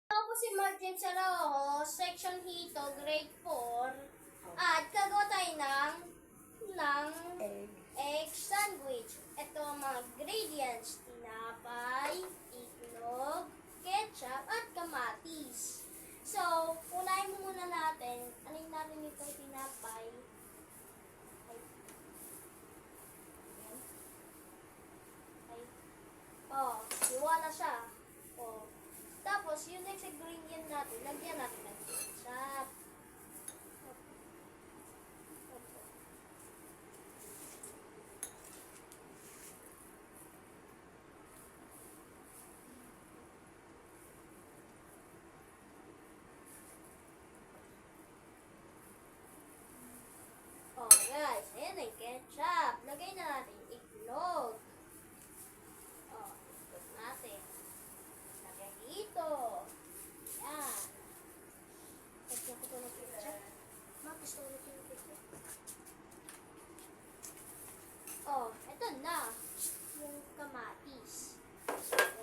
Ako si Martin Sarajo, Section Hito, Grade 4. At gagawa tayo ng egg sandwich. Ito ang mga ingredients: tinapay, itlog, ketchup, at kamatis. So, unahin muna natin. Anin natin ito tinapay. Oh, hiwa na siya. Oh. Tapos, yung next ingredient natin, lagyan natin ng ketchup. Oh, guys, ayan na yung ketchup. Lagay na natin itlog. Oh, itlog natin. Lagay dito. Yan. Lagyan ko ito ng ketchup. Gusto ko natin yung ketchup. Oh, ito na. Yung kamatis. So, 1, 2,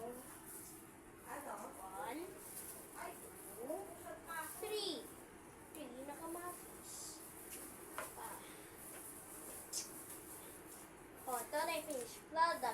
3. 3 na kamatis. Oh, ito na yung finished product.